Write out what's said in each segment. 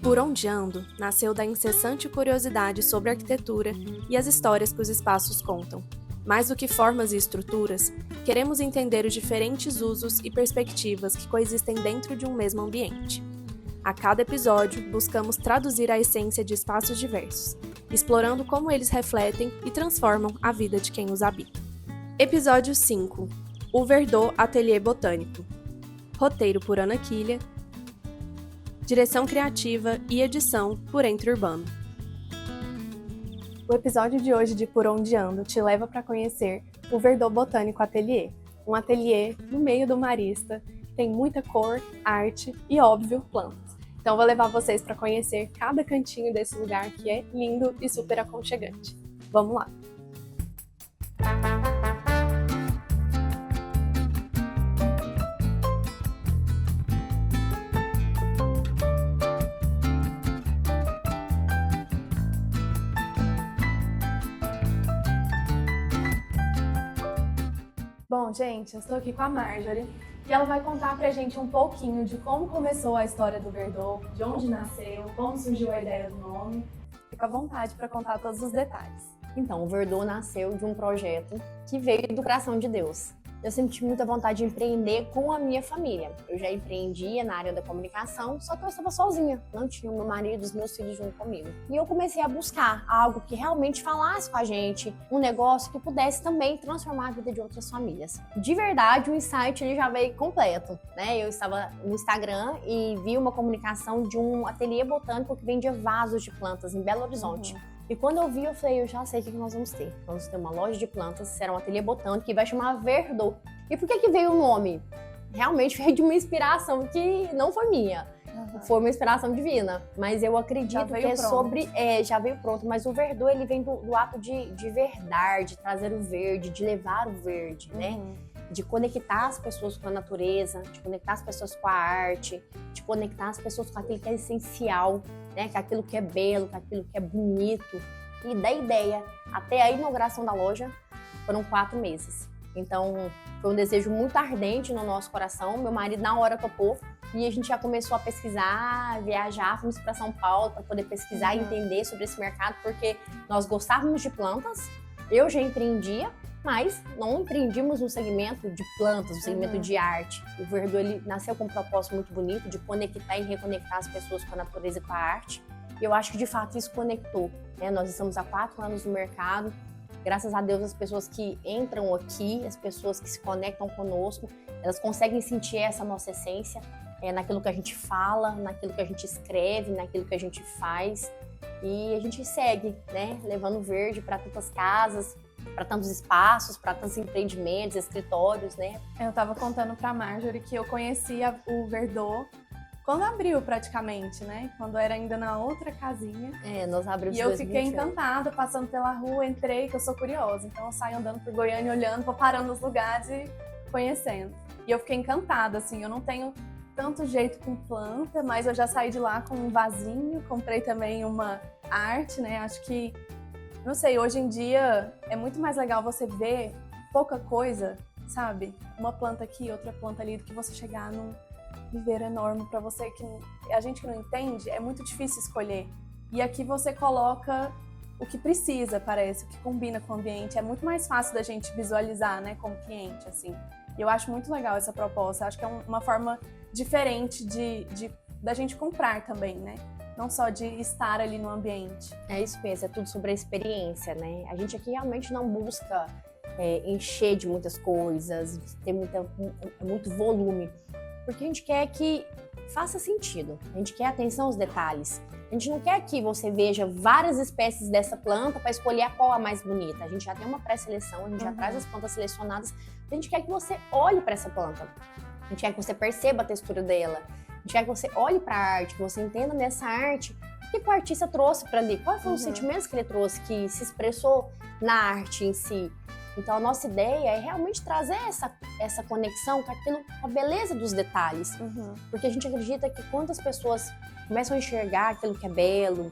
Por Onde Ando nasceu da incessante curiosidade sobre a arquitetura e as histórias que os espaços contam. Mais do que formas e estruturas, queremos entender os diferentes usos e perspectivas que coexistem dentro de um mesmo ambiente. A cada episódio, buscamos traduzir a essência de espaços diversos, explorando como eles refletem e transformam a vida de quem os habita. Episódio 5. O Verdot Atelier Botânico. Roteiro por Ana Quilha. Direção criativa e edição por Entre Urbano. O episódio de hoje de Por Onde Ando te leva para conhecer o Verdot Botânico Atelier, um ateliê no meio do Marista, que tem muita cor, arte e, óbvio, plantas. Então vou levar vocês para conhecer cada cantinho desse lugar que é lindo e super aconchegante. Vamos lá! Bom, gente, eu estou aqui com a Marjorie e ela vai contar pra gente um pouquinho de como começou a história do Verdot, de onde nasceu, como surgiu a ideia do nome. Fica à vontade para contar todos os detalhes. Então, o Verdot nasceu de um projeto que veio do coração de Deus. Eu sempre tive muita vontade de empreender com a minha família. Eu já empreendia na área da comunicação, só que eu estava sozinha. Não tinha o meu marido e os meus filhos junto comigo. E eu comecei a buscar algo que realmente falasse com a gente, um negócio que pudesse também transformar a vida de outras famílias. De verdade, o insight ele já veio completo, né? Eu estava no Instagram e vi uma comunicação de um ateliê botânico que vendia vasos de plantas em Belo Horizonte. E quando eu vi, eu falei, eu já sei o que nós vamos ter. Vamos ter uma loja de plantas, será um ateliê botânico que vai chamar Verdot. E por que veio o nome? Realmente veio de uma inspiração que não foi minha. Foi uma inspiração divina. Mas eu acredito que é sobre... já veio pronto. Mas o Verdot, ele vem do ato de verdade, de trazer o verde, de levar o verde, né? De conectar as pessoas com a natureza, de conectar as pessoas com a arte, de conectar as pessoas com aquilo que é essencial, né? Com aquilo que é belo, com aquilo que é bonito. E da ideia até a inauguração da loja foram 4 meses. Então, foi um desejo muito ardente no nosso coração. Meu marido, na hora, topou. E a gente já começou a pesquisar, viajar, fomos para São Paulo para poder pesquisar e entender sobre esse mercado, porque nós gostávamos de plantas, eu já empreendia, mas não empreendíamos no segmento de plantas, no segmento de arte. O Verdot ele nasceu com um propósito muito bonito de conectar e reconectar as pessoas com a natureza e com a arte. E eu acho que, de fato, isso conectou, né? Nós estamos há 4 anos no mercado. Graças a Deus, as pessoas que entram aqui, as pessoas que se conectam conosco, elas conseguem sentir essa nossa essência, naquilo que a gente fala, naquilo que a gente escreve, naquilo que a gente faz. E a gente segue, né? Levando verde para tantas casas, para tantos espaços, para tantos empreendimentos, escritórios, né? Eu estava contando para a Marjorie que eu conhecia o Verdot quando abriu praticamente, né? Quando era ainda na outra casinha. Nós abrimos em 2021. E eu fiquei encantada, passando pela rua, entrei, que eu sou curiosa. Então eu saio andando por Goiânia, olhando, vou parando nos lugares e conhecendo. E eu fiquei encantada, assim, eu não tenho tanto jeito com planta, mas eu já saí de lá com um vasinho, comprei também uma arte, né? Acho que, não sei, hoje em dia é muito mais legal você ver pouca coisa, sabe? Uma planta aqui, outra planta ali, do que você chegar num viveiro enorme para você que a gente que não entende, é muito difícil escolher. E aqui você coloca o que precisa, parece, o que combina com o ambiente. É muito mais fácil da gente visualizar, né, como cliente, assim. E eu acho muito legal essa proposta. Acho que é uma forma diferente da gente comprar também, né? Não só de estar ali no ambiente. É isso mesmo, é tudo sobre a experiência, né? A gente aqui realmente não busca encher de muitas coisas, ter muito volume. Porque a gente quer que faça sentido, a gente quer atenção aos detalhes. A gente não quer que você veja várias espécies dessa planta para escolher qual a mais bonita. A gente já tem uma pré-seleção, a gente já traz as plantas selecionadas. A gente quer que você olhe para essa planta. A gente quer que você perceba a textura dela. A gente quer que você olhe para a arte, que você entenda nessa arte o que o artista trouxe para ali. Quais foram os sentimentos que ele trouxe, que se expressou na arte em si. Então, a nossa ideia é realmente trazer essa conexão com com a beleza dos detalhes. Porque a gente acredita que quando as pessoas começam a enxergar aquilo que é belo,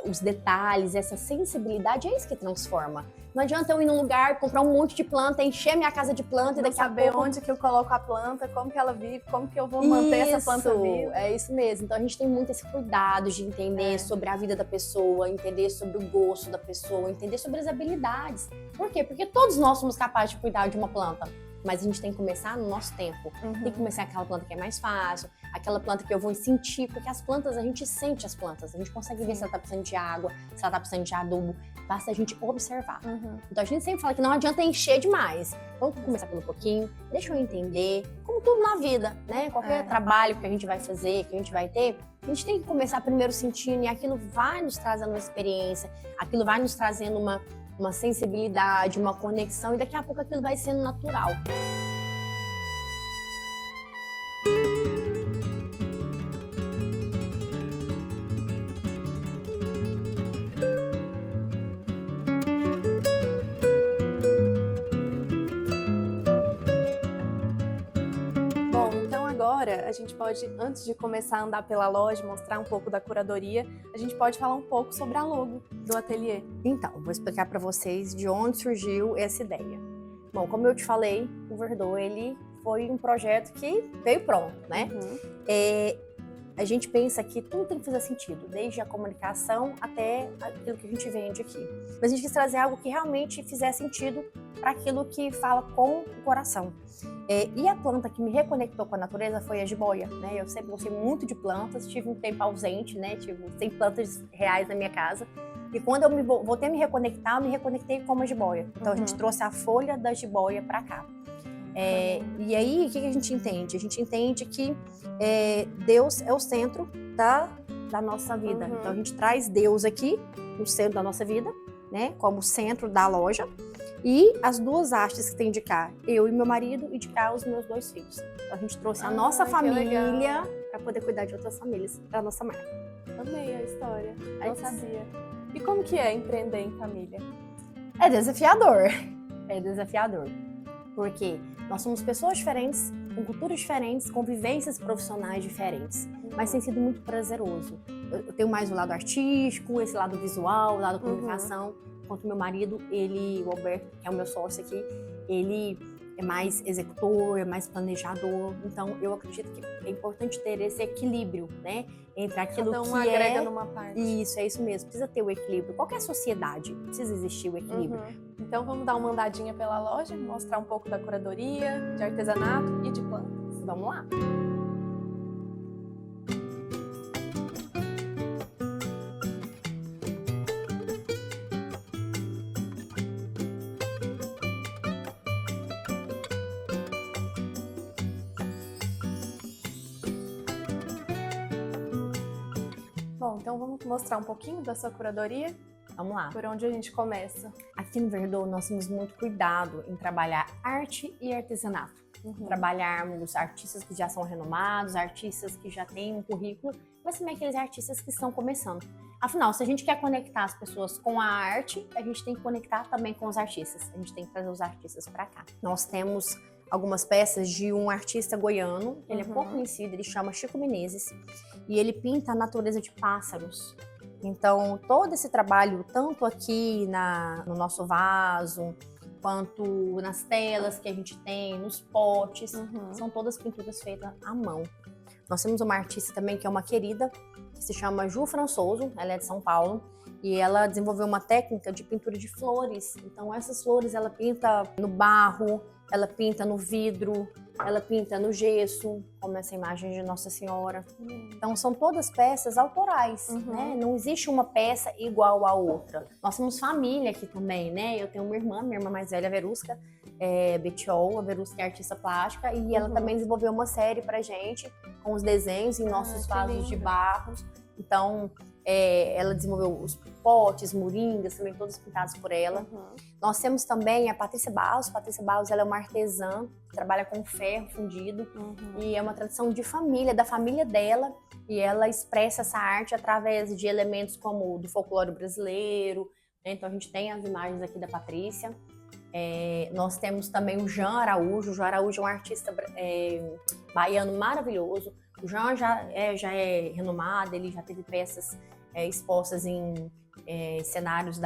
os detalhes, essa sensibilidade, é isso que transforma. Não adianta eu ir num lugar, comprar um monte de planta, encher minha casa de planta e daqui a saber pouco... onde que eu coloco a planta, como que ela vive, como que eu vou manter essa planta viva. É isso mesmo. Então a gente tem muito esse cuidado de entender sobre a vida da pessoa, entender sobre o gosto da pessoa, entender sobre as habilidades. Por quê? Porque todos nós somos capazes de cuidar de uma planta. Mas a gente tem que começar no nosso tempo. Tem que começar aquela planta que é mais fácil, aquela planta que eu vou sentir, porque as plantas, a gente sente as plantas, a gente consegue ver se ela tá precisando de água, se ela tá precisando de adubo, basta a gente observar. Então a gente sempre fala que não adianta encher demais. Vamos começar pelo pouquinho, deixa eu entender, como tudo na vida, né? Qualquer trabalho que a gente vai fazer, que a gente vai ter, a gente tem que começar primeiro sentindo, e aquilo vai nos trazendo uma experiência, aquilo vai nos trazendo uma sensibilidade, uma conexão, e daqui a pouco aquilo vai sendo natural. Bom, então agora a gente pode, antes de começar a andar pela loja, mostrar um pouco da curadoria, a gente pode falar um pouco sobre a logo do ateliê. Então, vou explicar para vocês de onde surgiu essa ideia. Bom, como eu te falei, o Verdot, ele foi um projeto que veio pronto, né? A gente pensa que tudo tem que fazer sentido, desde a comunicação até aquilo que a gente vende aqui. Mas a gente quis trazer algo que realmente fizesse sentido para aquilo que fala com o coração. E a planta que me reconectou com a natureza foi a jiboia, né? Eu sempre gostei muito de plantas, tive um tempo ausente, né? Tive 100 plantas reais na minha casa. E quando eu voltei a me reconectar, eu me reconectei com a jiboia. Então a gente trouxe a folha da jiboia para cá. E aí, o que a gente entende? A gente entende que Deus é o centro da nossa vida. Então a gente traz Deus aqui no centro da nossa vida, né? Como centro da loja. E as duas hastes que tem de cá, eu e meu marido, e de cá os meus 2 filhos. Então a gente trouxe a nossa família para poder cuidar de outras famílias, para nossa marca. Amei a história, não sabia. E como que é empreender em família? É desafiador. É desafiador. Porque nós somos pessoas diferentes, com culturas diferentes, com vivências profissionais diferentes. Mas tem sido muito prazeroso. Eu tenho mais o lado artístico, esse lado visual, o lado da comunicação. Enquanto meu marido, o Alberto, que é o meu sócio aqui, ele é mais executor, é mais planejador. Então, eu acredito que é importante ter esse equilíbrio, né? Entre aquilo Cada um que agrega numa parte. Isso, é isso mesmo. Precisa ter o equilíbrio. Qualquer sociedade precisa existir o equilíbrio. Então, vamos dar uma andadinha pela loja, mostrar um pouco da curadoria, de artesanato e de plantas. Vamos lá. Bom, então vamos mostrar um pouquinho da sua curadoria? Vamos lá. Por onde a gente começa? Aqui no Verdot, nós temos muito cuidado em trabalhar arte e artesanato. Trabalharmos artistas que já são renomados, artistas que já têm um currículo, mas também aqueles artistas que estão começando. Afinal, se a gente quer conectar as pessoas com a arte, a gente tem que conectar também com os artistas. A gente tem que trazer os artistas para cá. Nós temos algumas peças de um artista goiano, ele é pouco conhecido, ele chama Chico Menezes, e ele pinta a natureza de pássaros. Então, todo esse trabalho, tanto aqui no nosso vaso, quanto nas telas que a gente tem, nos potes, são todas pinturas feitas à mão. Nós temos uma artista também que é uma querida, que se chama Ju Françoso, ela é de São Paulo, e ela desenvolveu uma técnica de pintura de flores. Então, essas flores ela pinta no barro, ela pinta no vidro, ela pinta no gesso, como essa imagem de Nossa Senhora. Então, são todas peças autorais, né? Não existe uma peça igual à outra. Nós temos família aqui também, né? Eu tenho uma irmã, minha irmã mais velha, a Verusca, Betiol, a Verusca é artista plástica, e ela também desenvolveu uma série pra gente, com os desenhos em nossos vasos de barros. Então, ela desenvolveu os potes, moringas, também todos pintados por ela. Nós temos também a Patrícia Barros. Patrícia Barros, ela é uma artesã que trabalha com ferro fundido e é uma tradição de família, da família dela, e ela expressa essa arte através de elementos como do folclore brasileiro, né? Então a gente tem as imagens aqui da Patrícia. Nós temos também o Jean Araújo. O Jean Araújo é um artista baiano maravilhoso. O Jean já é renomado, ele já teve peças expostas em cenários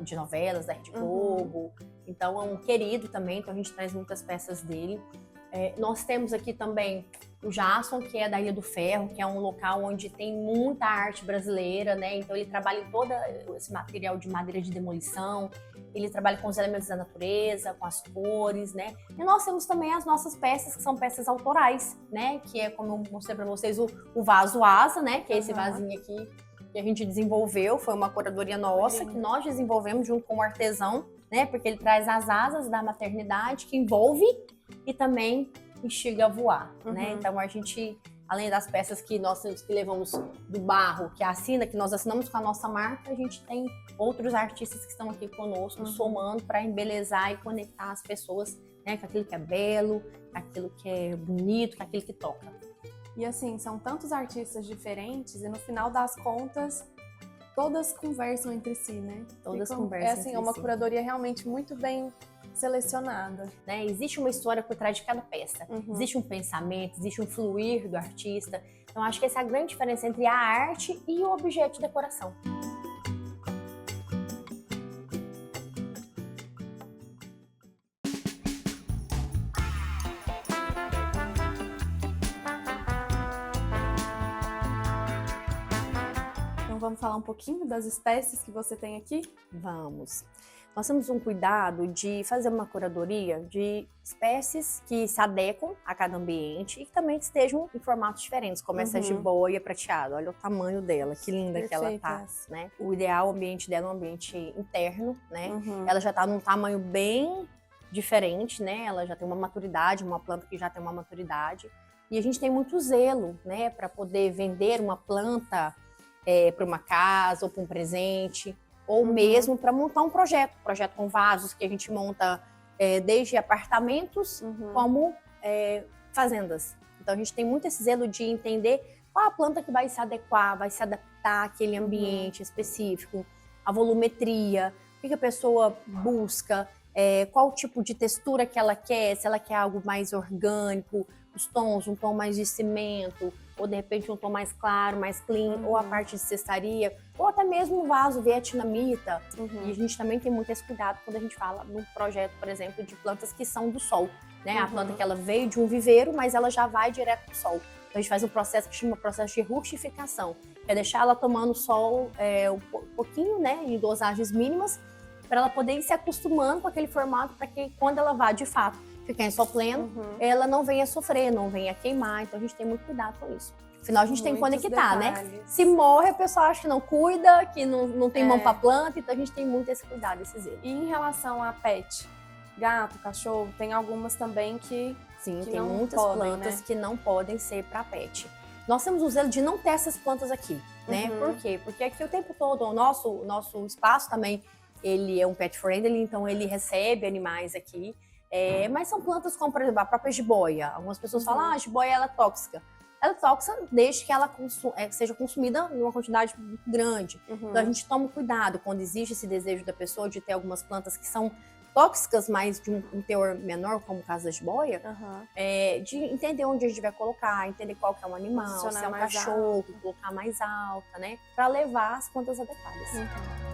de novelas da Rede Globo. Então é um querido também, então a gente traz muitas peças dele. Nós temos aqui também o Jason, que é da Ilha do Ferro, que é um local onde tem muita arte brasileira, né? Então ele trabalha em todo esse material de madeira de demolição, ele trabalha com os elementos da natureza, com as cores, né? E nós temos também as nossas peças, que são peças autorais, né? Que é, como eu mostrei para vocês, o vaso asa, né? Que é esse vasinho aqui que a gente desenvolveu, foi uma curadoria nossa, que nós desenvolvemos junto com o artesão, né? Porque ele traz as asas da maternidade, que envolve e também instiga a voar, né? Então a gente, além das peças que nós que levamos do barro, que assina, que nós assinamos com a nossa marca, a gente tem outros artistas que estão aqui conosco, somando para embelezar e conectar as pessoas, né, com aquilo que é belo, com aquilo que é bonito, com aquilo que toca. E assim, são tantos artistas diferentes e no final das contas, todas conversam entre si, né? Todas conversam entre si. É uma curadoria realmente muito bem selecionada. Né? Existe uma história por trás de cada peça. Existe um pensamento, existe um fluir do artista. Então, acho que essa é a grande diferença entre a arte e o objeto de decoração. Então, vamos falar um pouquinho das espécies que você tem aqui? Vamos. Nós temos um cuidado de fazer uma curadoria de espécies que se adequam a cada ambiente e que também estejam em formatos diferentes, como essa jiboia prateada. Olha o tamanho dela, que linda que ela tá, né? O ideal, o ambiente dela é um ambiente interno, né? Ela já tá num tamanho bem diferente, né? Ela já tem uma maturidade, uma planta que já tem uma maturidade. E a gente tem muito zelo, né? Para poder vender uma planta para uma casa ou para um presente, ou mesmo para montar um projeto com vasos que a gente monta desde apartamentos como fazendas. Então a gente tem muito esse zelo de entender qual a planta que vai se adequar, vai se adaptar àquele ambiente específico, a volumetria, o que a pessoa busca, qual tipo de textura que ela quer, se ela quer algo mais orgânico, os tons, um tom mais de cimento, ou de repente um tom mais claro, mais clean, ou a parte de cestaria, ou até mesmo um vaso vietnamita. E a gente também tem muito esse cuidado quando a gente fala num projeto, por exemplo, de plantas que são do sol, né? A planta que ela veio de um viveiro, mas ela já vai direto pro sol. Então a gente faz um processo que chama processo de rustificação, que é deixar ela tomando sol um pouquinho, né, em dosagens mínimas, para ela poder ir se acostumando com aquele formato, para que quando ela vá de fato ficar em sol pleno, ela não venha sofrer, não venha queimar. Então a gente tem muito cuidado com isso. Afinal, a gente tem que conectar, né? Se morre, a pessoa acha que não cuida, que não tem mão para planta, então a gente tem muito esse cuidado, esse zelo. E em relação a pet, gato, cachorro, tem algumas também que tem muitas plantas, né, que não podem ser para pet. Nós temos o zelo de não ter essas plantas aqui, né? Por quê? Porque aqui o tempo todo, o nosso espaço também, ele é um pet friendly, então ele recebe animais aqui. Mas são plantas como, por exemplo, a própria jiboia. Algumas pessoas falam, a jiboia ela é tóxica. Ela é tóxica desde que ela seja consumida em uma quantidade muito grande. Então a gente toma cuidado quando existe esse desejo da pessoa de ter algumas plantas que são tóxicas, mas de um teor menor, como o caso da jiboia, de entender onde a gente vai colocar, entender qual que é um animal, se é um cachorro, colocar mais alta, né? Para levar as plantas adequadas. Perfeito.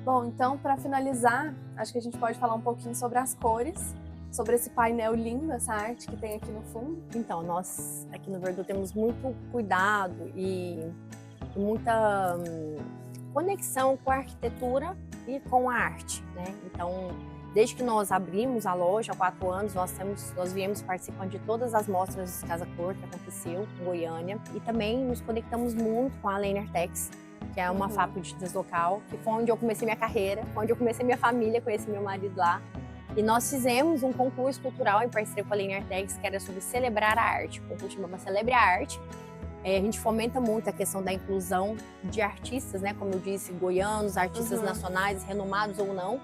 Bom, então, para finalizar, acho que a gente pode falar um pouquinho sobre as cores, sobre esse painel lindo, essa arte que tem aqui no fundo. Então, nós aqui no Verdú temos muito cuidado e muita conexão com a arquitetura e com a arte, né? Então, desde que nós abrimos a loja há 4 anos, nós viemos participando de todas as mostras Casa Cor que aconteceu em Goiânia, e também nos conectamos muito com a Lane Artex, que é uma fábrica de local, que foi onde eu comecei minha carreira, onde eu comecei minha família, conheci meu marido lá. E nós fizemos um concurso cultural em parceria com a Lane Artex, que era sobre celebrar a arte. O concurso chamava Celebre a Arte. A gente fomenta muito a questão da inclusão de artistas, né? Como eu disse, goianos, artistas nacionais, renomados ou não.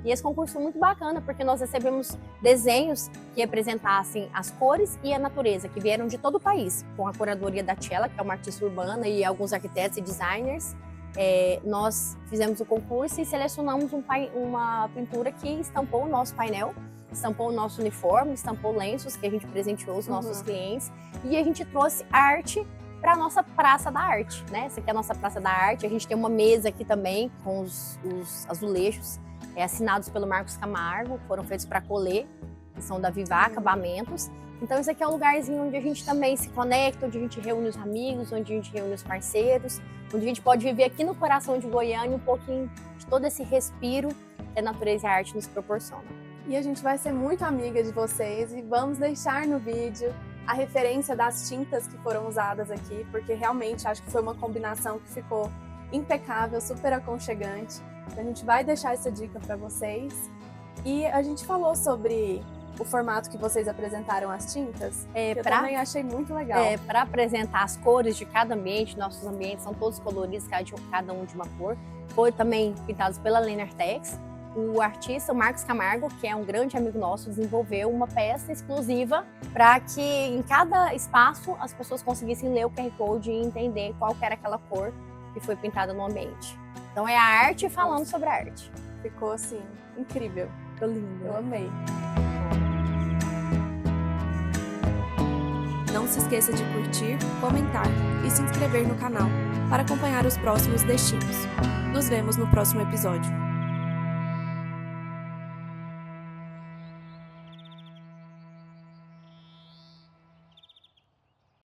E esse concurso foi muito bacana, porque nós recebemos desenhos que representassem as cores e a natureza, que vieram de todo o país, com a curadoria da Tchela, que é uma artista urbana, e alguns arquitetos e designers. nós fizemos o concurso e selecionamos uma pintura que estampou o nosso painel, estampou o nosso uniforme, estampou lenços que a gente presenteou os nossos clientes, e a gente trouxe arte para a nossa Praça da Arte, né? Essa aqui é a nossa Praça da Arte. A gente tem uma mesa aqui também com os azulejos assinados pelo Marcos Camargo, foram feitos para Colê, que são da Vivá Acabamentos. Então esse aqui é um lugarzinho onde a gente também se conecta, onde a gente reúne os amigos, onde a gente reúne os parceiros, onde a gente pode viver aqui no coração de Goiânia um pouquinho de todo esse respiro que a natureza e a arte nos proporcionam. E a gente vai ser muito amiga de vocês e vamos deixar no vídeo a referência das tintas que foram usadas aqui, porque realmente acho que foi uma combinação que ficou impecável, super aconchegante. Então a gente vai deixar essa dica para vocês. E a gente falou sobre o formato que vocês apresentaram as tintas, que eu também achei muito legal. Para apresentar as cores de cada ambiente, nossos ambientes são todos coloridos, cada um de uma cor. Foi também pintados pela Lenertex. O artista, o Marcos Camargo, que é um grande amigo nosso, desenvolveu uma peça exclusiva para que em cada espaço as pessoas conseguissem ler o QR Code e entender qual que era aquela cor que foi pintada no ambiente. Então é a arte falando sobre a arte. Ficou assim, incrível. Ficou lindo. Eu amei. Não se esqueça de curtir, comentar e se inscrever no canal para acompanhar os próximos destinos. Nos vemos no próximo episódio.